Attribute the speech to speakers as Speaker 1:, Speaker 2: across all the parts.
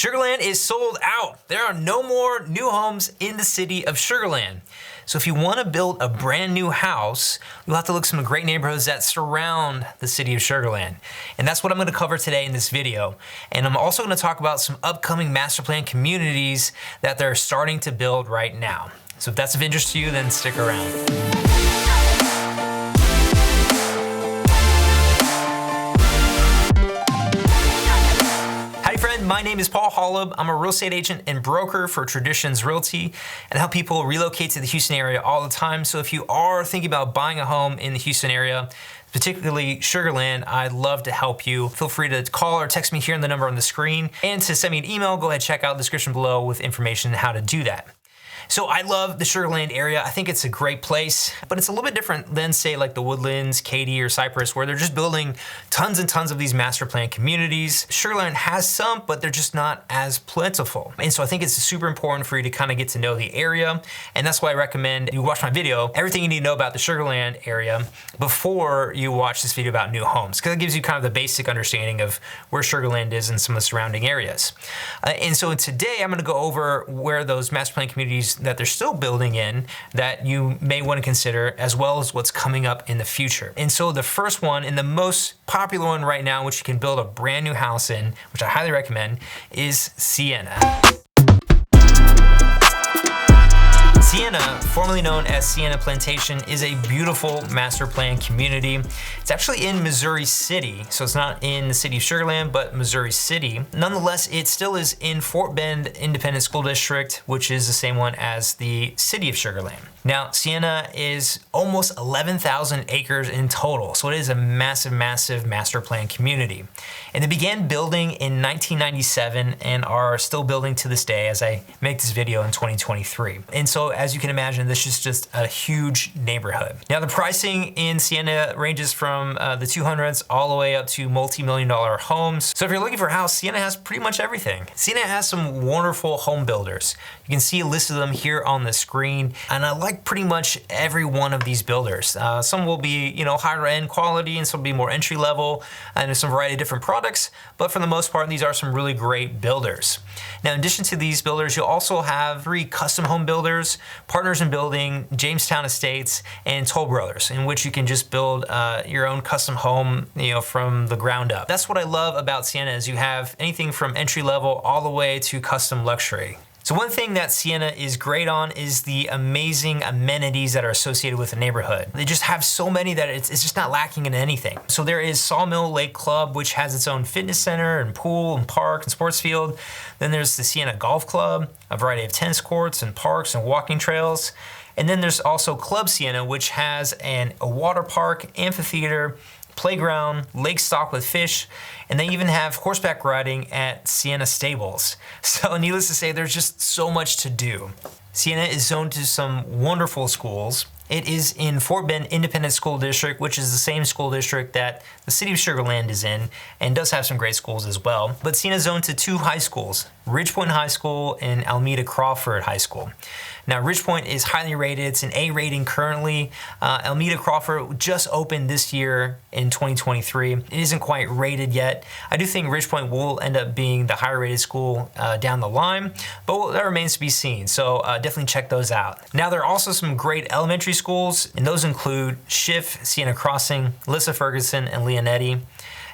Speaker 1: Sugarland is sold out. There are no more new homes in the city of Sugarland. So if you want to build a brand new house, you'll have to look at some great neighborhoods that surround the city of Sugarland. And that's what I'm going to cover today in this video. And I'm also going to talk about some upcoming master plan communities that they're starting to build right now. So if that's of interest to you, then stick around. My name is Paul Holub. I'm a real estate agent and broker for Traditions Realty and help people relocate to the Houston area all the time. So if you are thinking about buying a home in the Houston area, particularly Sugarland, I'd love to help you. Feel free to call or text me here on the number on the screen. And to send me an email, go ahead and check out the description below with information on how to do that. So I love the Sugarland area. I think it's a great place, but it's a little bit different than say like the Woodlands, Katy, or Cypress, where they're just building tons and tons of these master plan communities. Sugarland has some, but they're just not as plentiful. And so I think it's super important for you to kind of get to know the area. And that's why I recommend you watch my video, everything you need to know about the Sugarland area before you watch this video about new homes, because it gives you kind of the basic understanding of where Sugarland is and some of the surrounding areas. And so today I'm gonna go over where those master plan communities that they're still building in that you may want to consider, as well as what's coming up in the future. And so the first one and the most popular one right now, which you can build a brand new house in, which I highly recommend, is Sienna. Sienna, formerly known as Sienna Plantation, is a beautiful master plan community. It's actually in Missouri City, so it's not in the city of Sugarland, but Missouri City. Nonetheless, it still is in Fort Bend Independent School District, which is the same one as the city of Sugarland. Now, Sienna is almost 11,000 acres in total, so it is a massive, massive master plan community. And they began building in 1997 and are still building to this day as I make this video in 2023. And so, as you can imagine, this is just a huge neighborhood. Now, the pricing in Sienna ranges from the 200s all the way up to multi-million-dollar homes. So if you're looking for a house, Sienna has pretty much everything. Sienna has some wonderful home builders. You can see a list of them here on the screen, and I like pretty much every one of these builders. Some will be, higher end quality, and some will be more entry level, and there's some variety of different products, but for the most part, these are some really great builders. Now, in addition to these builders, you'll also have 3 custom home builders, Partners in Building, Jamestown Estates, and Toll Brothers, in which you can just build your own custom home, from the ground up. That's what I love about Sienna, is you have anything from entry level all the way to custom luxury. So one thing that Sienna is great on is the amazing amenities that are associated with the neighborhood. They just have so many that it's just not lacking in anything. So there is Sawmill Lake Club, which has its own fitness center and pool and park and sports field. Then there's the Sienna Golf Club, a variety of tennis courts and parks and walking trails. And then there's also Club Sienna, which has a water park, amphitheater, playground, lake stocked with fish, and they even have horseback riding at Sienna Stables. So needless to say, there's just so much to do. Sienna is zoned to some wonderful schools. It is in Fort Bend Independent School District, which is the same school district that the city of Sugarland is in, and does have some great schools as well. But Sienna is zoned to 2 high schools, Ridgepoint High School and Almeda Crawford High School. Now, Ridgepoint is highly rated. It's an A rating currently. Almeda Crawford just opened this year in 2023. It isn't quite rated yet. I do think Ridgepoint will end up being the higher rated school down the line, but that remains to be seen. So definitely check those out. Now, there are also some great elementary schools, and those include Schiff, Sienna Crossing, Lissa Ferguson, and Leonetti.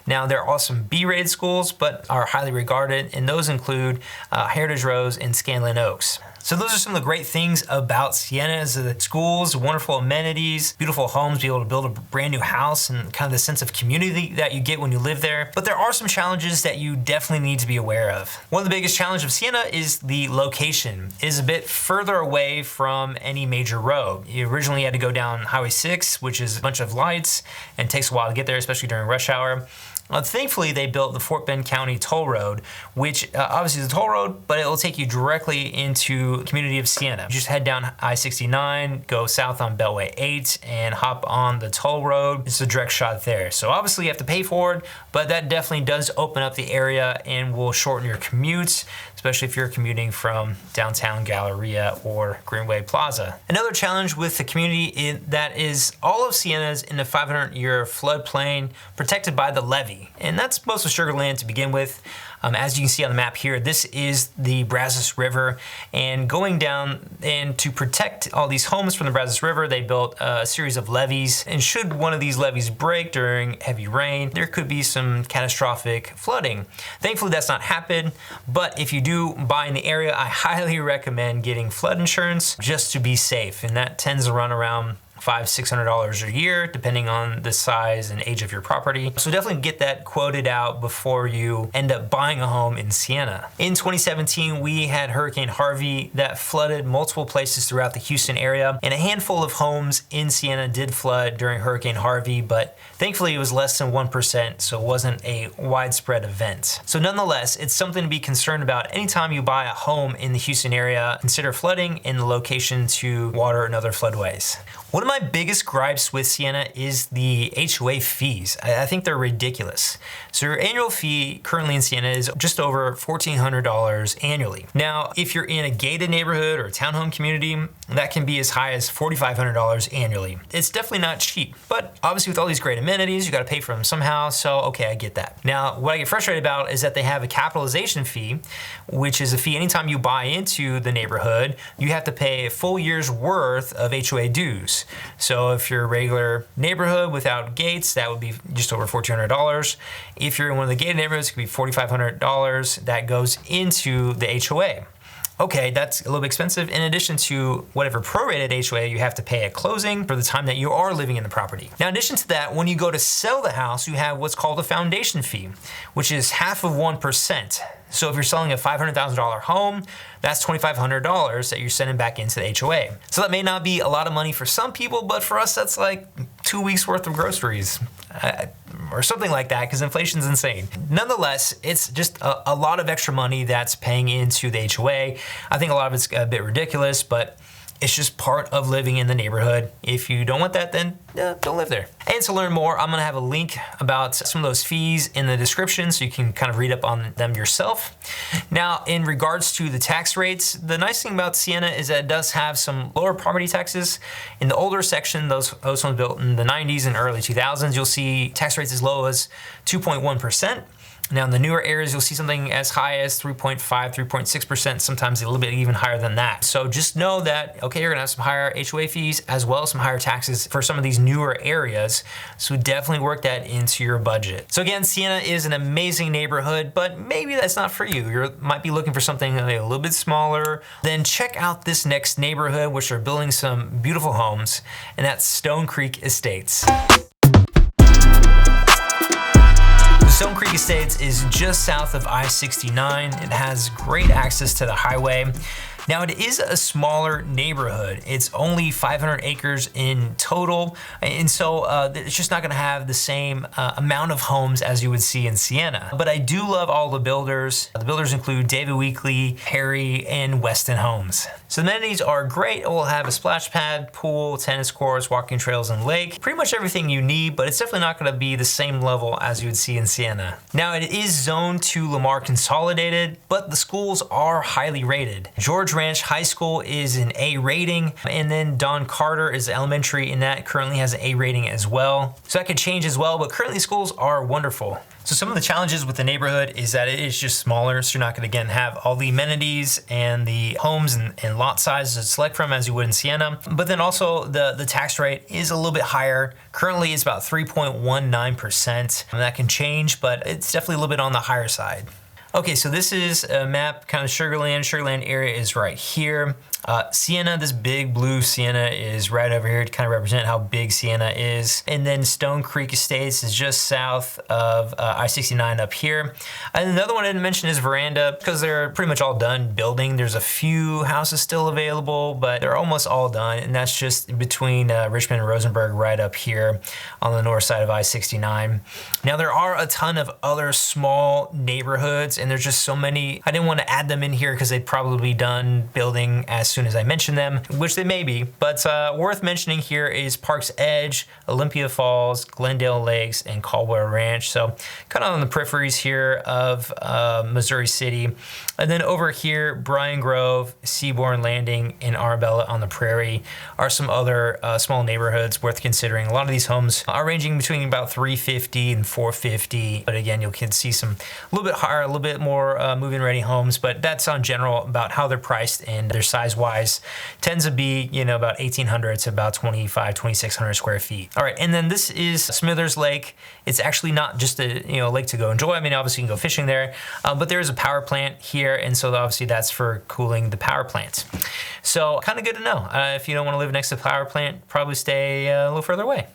Speaker 1: Now, there are also some B-rated schools, but are highly regarded, and those include Heritage Rose and Scanlon Oaks. So those are some of the great things about Sienna, is the schools, wonderful amenities, beautiful homes, be able to build a brand new house, and kind of the sense of community that you get when you live there. But there are some challenges that you definitely need to be aware of. One of the biggest challenges of Sienna is the location. It is a bit further away from any major road. You originally had to go down Highway 6, which is a bunch of lights, and it takes a while to get there, especially during rush hour. Thankfully, they built the Fort Bend County Toll Road, which obviously is a toll road, but it will take you directly into the community of Sienna. You just head down I-69, go south on Beltway 8, and hop on the toll road. It's a direct shot there. So obviously you have to pay for it, but that definitely does open up the area and will shorten your commutes, especially if you're commuting from downtown Galleria or Greenway Plaza. Another challenge with the community that is all of Sienna's in the 500-year floodplain protected by the levee. already. And that's most of Sugar Land to begin with. As you can see on the map here, this is the Brazos River, and going down, and to protect all these homes from the Brazos River, they built a series of levees, and should one of these levees break during heavy rain, there could be some catastrophic flooding. Thankfully that's not happened, but if you do buy in the area, I highly recommend getting flood insurance just to be safe, and that tends to run around $500–600 a year, depending on the size and age of your property. So definitely get that quoted out before you end up buying a home in Siena. In 2017, we had Hurricane Harvey that flooded multiple places throughout the Houston area, and a handful of homes in Siena did flood during Hurricane Harvey, but thankfully it was less than 1%, so it wasn't a widespread event. So nonetheless, it's something to be concerned about anytime you buy a home in the Houston area. Consider flooding in the location to water and other floodways. One of my biggest gripes with Siena is the HOA fees. I think they're ridiculous. So your annual fee currently in Siena is just over $1,400 annually. Now, if you're in a gated neighborhood or a townhome community, that can be as high as $4,500 annually. It's definitely not cheap, but obviously with all these great amenities, you gotta pay for them somehow, so okay, I get that. Now, what I get frustrated about is that they have a capitalization fee, which is a fee anytime you buy into the neighborhood, you have to pay a full year's worth of HOA dues. So if you're a regular neighborhood without gates, that would be just over $1,400. If you're in one of the gated neighborhoods, it could be $4,500 that goes into the HOA. Okay, that's a little bit expensive in addition to whatever prorated HOA you have to pay at closing for the time that you are living in the property. Now, in addition to that, when you go to sell the house, you have what's called a foundation fee, which is half of 1%. So if you're selling a $500,000 home, that's $2,500 that you're sending back into the HOA. So that may not be a lot of money for some people, but for us, that's like 2 weeks worth of groceries or something like that, because inflation's insane. Nonetheless, it's just a lot of extra money that's paying into the HOA. I think a lot of it's a bit ridiculous, but it's just part of living in the neighborhood. If you don't want that, then don't live there. And to learn more, I'm gonna have a link about some of those fees in the description so you can kind of read up on them yourself. Now, in regards to the tax rates, the nice thing about Siena is that it does have some lower property taxes. In the older section, those ones built in the 90s and early 2000s, you'll see tax rates as low as 2.1%. Now in the newer areas, you'll see something as high as 3.5, 3.6%, sometimes a little bit even higher than that. So just know that, okay, you're gonna have some higher HOA fees as well as some higher taxes for some of these newer areas. So definitely work that into your budget. So again, Siena is an amazing neighborhood, but maybe that's not for you. You might be looking for something a little bit smaller. Then check out this next neighborhood, which are building some beautiful homes, and that's Stone Creek Estates. Stone Creek Estates is just south of I-69. It has great access to the highway. Now it is a smaller neighborhood. It's only 500 acres in total, and so it's just not gonna have the same amount of homes as you would see in Siena. But I do love all the builders. The builders include David Weekley, Harry, and Weston Homes. So the amenities are great. It will have a splash pad, pool, tennis courts, walking trails, and lake. Pretty much everything you need, but it's definitely not gonna be the same level as you would see in Siena. Now it is zoned to Lamar Consolidated, but the schools are highly rated. George Ranch High School is an A rating, and then Don Carter is elementary, and that currently has an A rating as well. So that could change as well, but currently schools are wonderful. So some of the challenges with the neighborhood is that it is just smaller, so you're not gonna, again, have all the amenities and the homes and lot sizes to select from as you would in Siena. But then also the tax rate is a little bit higher. Currently it's about 3.19%. That can change, but it's definitely a little bit on the higher side. Okay, so this is a map, kind of Sugar Land. Sugar Land area is right here. Siena, this big blue Siena is right over here to kind of represent how big Siena is. And then Stone Creek Estates is just south of I-69 up here. And another one I didn't mention is Veranda, because they're pretty much all done building. There's a few houses still available, but they're almost all done. And that's just between Richmond and Rosenberg right up here on the north side of I-69. Now there are a ton of other small neighborhoods, and there's just so many. I didn't want to add them in here because they'd probably be done building as soon as I mention them, which they may be. But worth mentioning here is Parks Edge, Olympia Falls, Glendale Lakes, and Caldwell Ranch. So kind of on the peripheries here of Missouri City. And then over here, Bryan Grove, Seabourn Landing, and Arabella on the Prairie are some other small neighborhoods worth considering. A lot of these homes are ranging between about $350 and $450. But again, you can see some a little bit higher, a little bit more move-in ready homes, but that's on general about how they're priced, and their size-wise tends to be, you know, about 1,800 to about 2,600 square feet. All right, and then this is Smithers Lake. It's actually not just a lake to go enjoy. I mean, obviously you can go fishing there, but there is a power plant here, and so obviously that's for cooling the power plant. So kind of good to know. If you don't want to live next to the power plant, probably stay a little further away.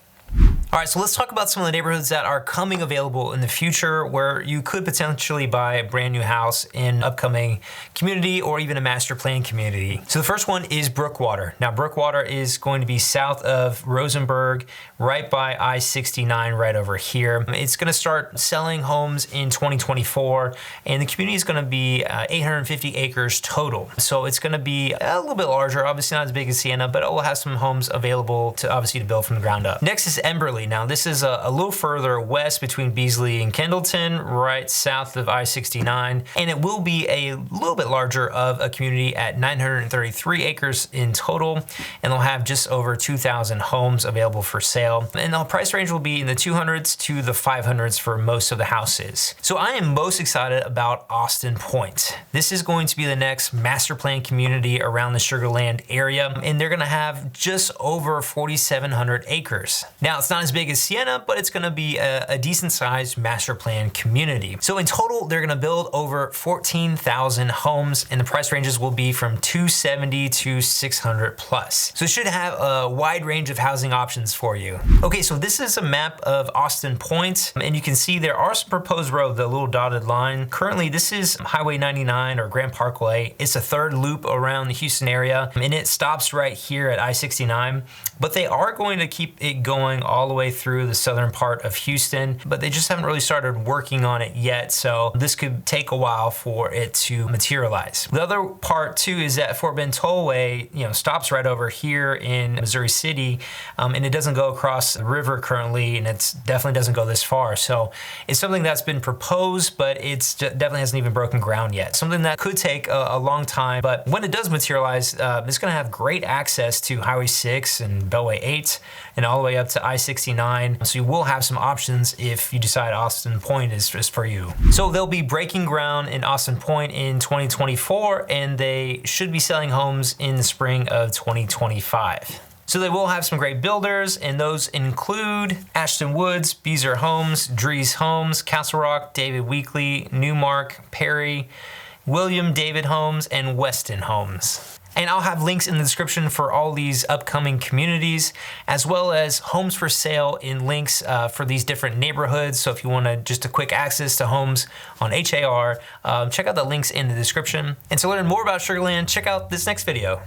Speaker 1: All right, so let's talk about some of the neighborhoods that are coming available in the future where you could potentially buy a brand new house in an upcoming community or even a master plan community. So the first one is Brookwater. Now, Brookwater is going to be south of Rosenberg, right by I-69 right over here. It's gonna start selling homes in 2024, and the community is gonna be 850 acres total. So it's gonna be a little bit larger, obviously not as big as Siena, but it will have some homes available to obviously to build from the ground up. Next is Emberley. Now this is a little further west between Beasley and Kendleton, right south of I-69, and it will be a little bit larger of a community at 933 acres in total, and they'll have just over 2,000 homes available for sale. And the price range will be in the 200s to the 500s for most of the houses. So I am most excited about Austin Point. This is going to be the next master plan community around the Sugar Land area, and they're gonna have just over 4,700 acres. Now it's not as big as Siena, but it's gonna be a decent sized master plan community. So in total, they're gonna build over 14,000 homes, and the price ranges will be from 270 to 600 plus. So it should have a wide range of housing options for you. Okay, so this is a map of Austin Point, and you can see there are some proposed roads, the little dotted line. Currently, this is Highway 99 or Grand Parkway. It's a third loop around the Houston area, and it stops right here at I-69, but they are going to keep it going all the way through the southern part of Houston, but they just haven't really started working on it yet, so this could take a while for it to materialize. The other part too is that Fort Bend Tollway, stops right over here in Missouri City, and it doesn't go across the river currently, and it definitely doesn't go this far. So it's something that's been proposed, but it's definitely hasn't even broken ground yet. Something that could take a long time, but when it does materialize, it's gonna have great access to Highway 6 and Beltway 8 and all the way up to I-69. So you will have some options if you decide Austin Point is just for you. So they'll be breaking ground in Austin Point in 2024, and they should be selling homes in the spring of 2025. So they will have some great builders, and those include Ashton Woods, Beezer Homes, Dries Homes, Castle Rock, David Weekley, Newmark, Perry, William David Homes, and Weston Homes. And I'll have links in the description for all these upcoming communities, as well as homes for sale in links for these different neighborhoods. So if you want just a quick access to homes on HAR, check out the links in the description. And to learn more about Sugar Land, check out this next video.